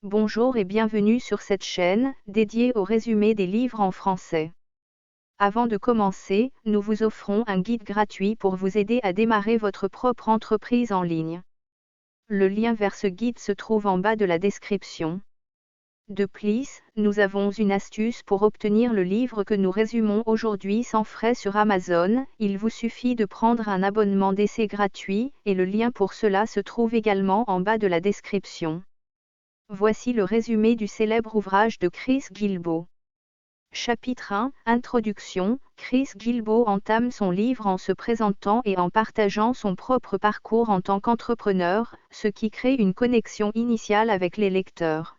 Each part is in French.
Bonjour et bienvenue sur cette chaîne, dédiée au résumé des livres en français. Avant de commencer, nous vous offrons un guide gratuit pour vous aider à démarrer votre propre entreprise en ligne. Le lien vers ce guide se trouve en bas de la description. De plus, nous avons une astuce pour obtenir le livre que nous résumons aujourd'hui sans frais sur Amazon. Il vous suffit de prendre un abonnement d'essai gratuit, et le lien pour cela se trouve également en bas de la description. Voici le résumé du célèbre ouvrage de Chris Guillebeau. Chapitre 1, Introduction. Chris Guillebeau entame son livre en se présentant et en partageant son propre parcours en tant qu'entrepreneur, ce qui crée une connexion initiale avec les lecteurs.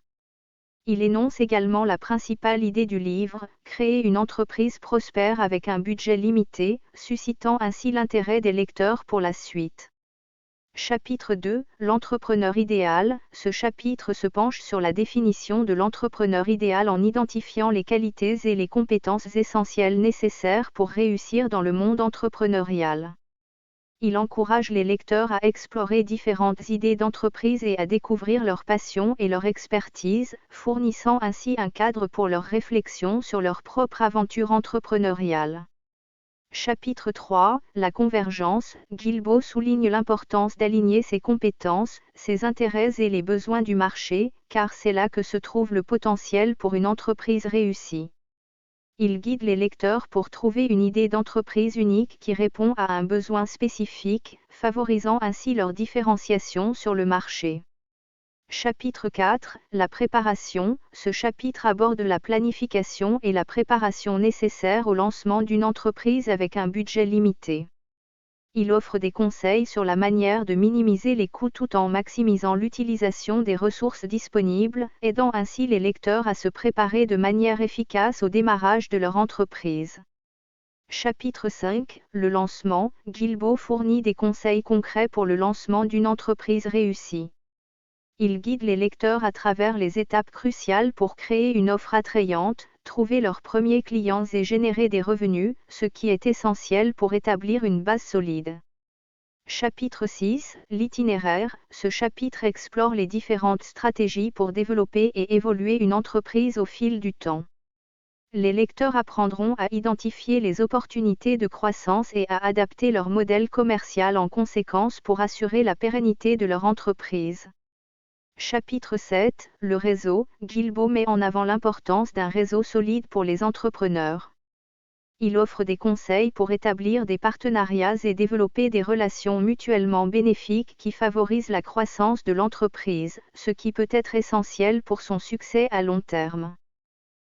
Il énonce également la principale idée du livre, créer une entreprise prospère avec un budget limité, suscitant ainsi l'intérêt des lecteurs pour la suite. Chapitre 2, L'entrepreneur idéal. Ce chapitre se penche sur la définition de l'entrepreneur idéal en identifiant les qualités et les compétences essentielles nécessaires pour réussir dans le monde entrepreneurial. Il encourage les lecteurs à explorer différentes idées d'entreprise et à découvrir leur passion et leur expertise, fournissant ainsi un cadre pour leur réflexion sur leur propre aventure entrepreneuriale. Chapitre 3, La convergence. Guillebeau souligne l'importance d'aligner ses compétences, ses intérêts et les besoins du marché, car c'est là que se trouve le potentiel pour une entreprise réussie. Il guide les lecteurs pour trouver une idée d'entreprise unique qui répond à un besoin spécifique, favorisant ainsi leur différenciation sur le marché. Chapitre 4, La préparation. Ce chapitre aborde la planification et la préparation nécessaires au lancement d'une entreprise avec un budget limité. Il offre des conseils sur la manière de minimiser les coûts tout en maximisant l'utilisation des ressources disponibles, aidant ainsi les lecteurs à se préparer de manière efficace au démarrage de leur entreprise. Chapitre 5, Le lancement. Guillebeau fournit des conseils concrets pour le lancement d'une entreprise réussie. Il guide les lecteurs à travers les étapes cruciales pour créer une offre attrayante, trouver leurs premiers clients et générer des revenus, ce qui est essentiel pour établir une base solide. Chapitre 6, L'itinéraire. Ce chapitre explore les différentes stratégies pour développer et évoluer une entreprise au fil du temps. Les lecteurs apprendront à identifier les opportunités de croissance et à adapter leur modèle commercial en conséquence pour assurer la pérennité de leur entreprise. Chapitre 7, Le réseau. Guillebeau met en avant l'importance d'un réseau solide pour les entrepreneurs. Il offre des conseils pour établir des partenariats et développer des relations mutuellement bénéfiques qui favorisent la croissance de l'entreprise, ce qui peut être essentiel pour son succès à long terme.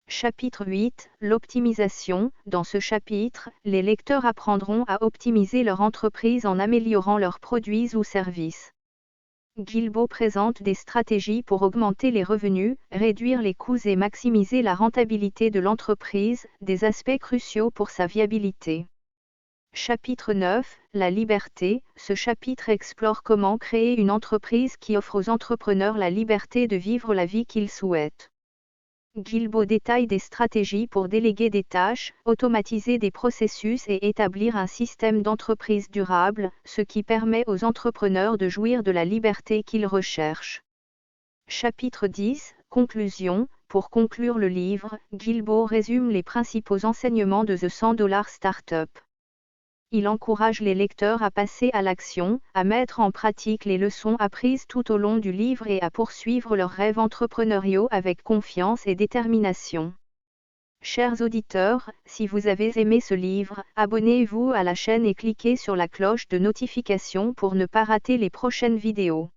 Chapitre 8, L'optimisation. Dans ce chapitre, les lecteurs apprendront à optimiser leur entreprise en améliorant leurs produits ou services. Guillebeau présente des stratégies pour augmenter les revenus, réduire les coûts et maximiser la rentabilité de l'entreprise, des aspects cruciaux pour sa viabilité. Chapitre 9, La liberté. Ce chapitre explore comment créer une entreprise qui offre aux entrepreneurs la liberté de vivre la vie qu'ils souhaitent. Guillebeau détaille des stratégies pour déléguer des tâches, automatiser des processus et établir un système d'entreprise durable, ce qui permet aux entrepreneurs de jouir de la liberté qu'ils recherchent. Chapitre 10, Conclusion. Pour conclure le livre, Guillebeau résume les principaux enseignements de The $100 Startup. Il encourage les lecteurs à passer à l'action, à mettre en pratique les leçons apprises tout au long du livre et à poursuivre leurs rêves entrepreneuriaux avec confiance et détermination. Chers auditeurs, si vous avez aimé ce livre, abonnez-vous à la chaîne et cliquez sur la cloche de notification pour ne pas rater les prochaines vidéos.